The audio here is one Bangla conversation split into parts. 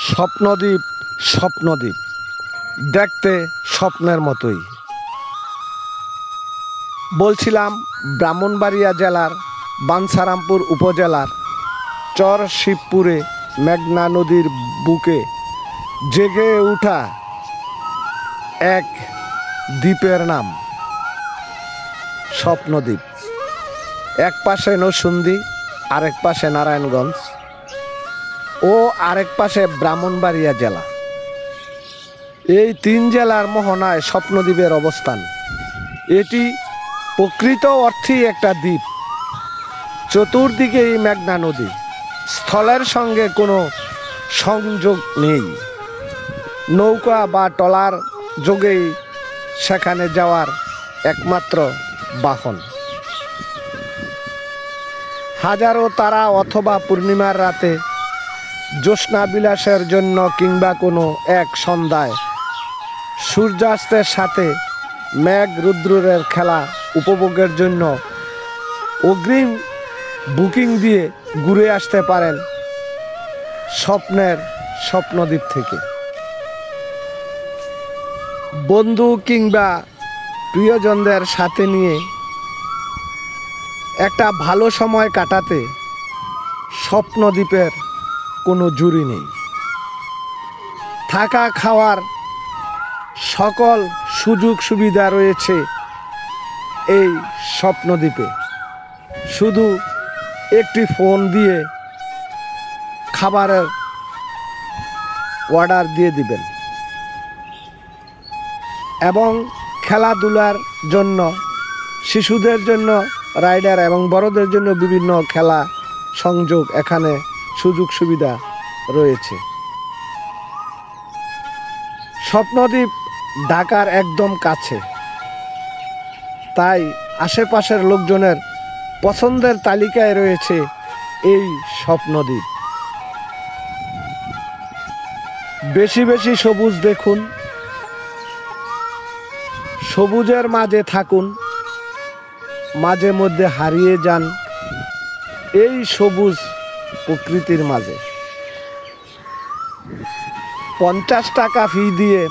স্বপ্নদ্বীপ স্বপ্নদ্বীপ দেখতে স্বপ্নের মতোই। বলছিলাম ব্রাহ্মণবাড়িয়া জেলার বাঞ্ছারামপুর উপজেলার চর শিবপুরে মেঘনা নদীর বুকে জেগে ওঠা এক দ্বীপের নাম স্বপ্নদ্বীপ। এক পাশে নরসিংদী, আরেক পাশে নারায়ণগঞ্জ ও আরেক পাশে ব্রাহ্মণবাড়িয়া জেলা। এই তিন জেলার মোহনায় স্বপ্নদ্বীপের অবস্থান। এটি প্রকৃত অর্থেই একটা দ্বীপ। চতুর্দিকেই মেঘনা নদী, স্থলের সঙ্গে কোনো সংযোগ নেই। নৌকা বা ট্রলার যোগেই সেখানে যাওয়ার একমাত্র বাহন। হাজারো তারা অথবা পূর্ণিমার রাতে জ্যোৎস্না বিলাসের জন্য কিংবা কোনো এক সন্ধ্যায় সূর্যাস্তের সাথে মেঘ রুদ্রের খেলা উপভোগের জন্য অগ্রিম বুকিং দিয়ে ঘুরে আসতে পারেন স্বপ্নের স্বপ্নদ্বীপ থেকে। বন্ধু কিংবা প্রিয়জনদের সাথে নিয়ে একটা ভালো সময় কাটাতে স্বপ্নদ্বীপের কোনো জুড়ি নেই। থাকা খাওয়ার সকল সুযোগ সুবিধা রয়েছে এই স্বপ্নদ্বীপে। শুধু একটি ফোন দিয়ে খাবারের অর্ডার দিয়ে দিবেন এবং খেলাধুলার জন্য শিশুদের জন্য রাইডার এবং বড়দের জন্য বিভিন্ন খেলা সংযোগ এখানে সুযোগ সুবিধা রয়েছে। স্বপ্নদ্বীপ ঢাকার একদম কাছে, তাই আশেপাশের লোকজনের পছন্দের তালিকায় রয়েছে এই স্বপ্নদ্বীপ। বেশি বেশি সবুজ দেখুন, সবুজের মাঝে থাকুন, মাঝে মধ্যে হারিয়ে যান এই সবুজ প্রকৃতির মাঝে। 50 টাকা ফি দিয়ে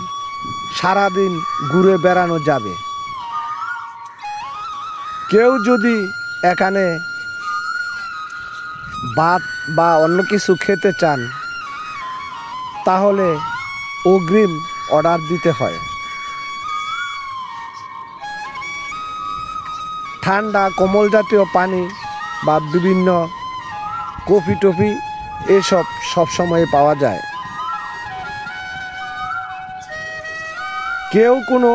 সারাদিন ঘুরে বেড়ানো যাবে। কেউ যদি এখানে ভাত বা অন্য কিছু খেতে চান তাহলে অগ্রিম অর্ডার দিতে হয়। ঠান্ডা কোমল জাতীয় পানি বা বিভিন্ন কফি টফি এসব সবসময় পাওয়া যায়। কেউ কোনো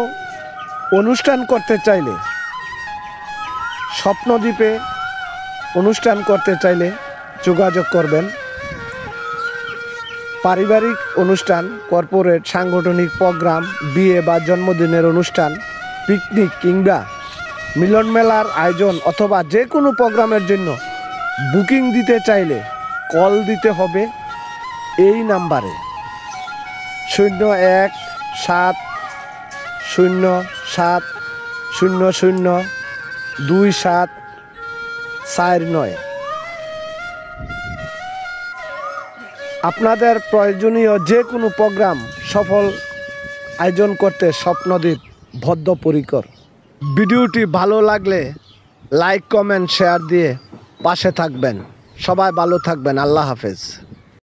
অনুষ্ঠান করতে চাইলে স্বপ্নদ্বীপে অনুষ্ঠান করতে চাইলে যোগাযোগ করবেন। পারিবারিক অনুষ্ঠান, কর্পোরেট, সাংগঠনিক প্রোগ্রাম, বিয়ে বা জন্মদিনের অনুষ্ঠান, পিকনিক কিংবা মিলন মেলার আয়োজন অথবা যে কোনো প্রোগ্রামের জন্য বুকিং দিতে চাইলে কল দিতে হবে এই নাম্বারে 01-707-00-2749। আপনাদের প্রয়োজনীয় যে কোনো প্রোগ্রাম সফল আয়োজন করতে স্বপ্নদ্বীপ বদ্ধপরিকর। ভিডিওটি ভালো লাগলে লাইক, কমেন্ট, শেয়ার দিয়ে পাশে থাকবেন। সবাই ভালো থাকবেন। আল্লাহ হাফেজ।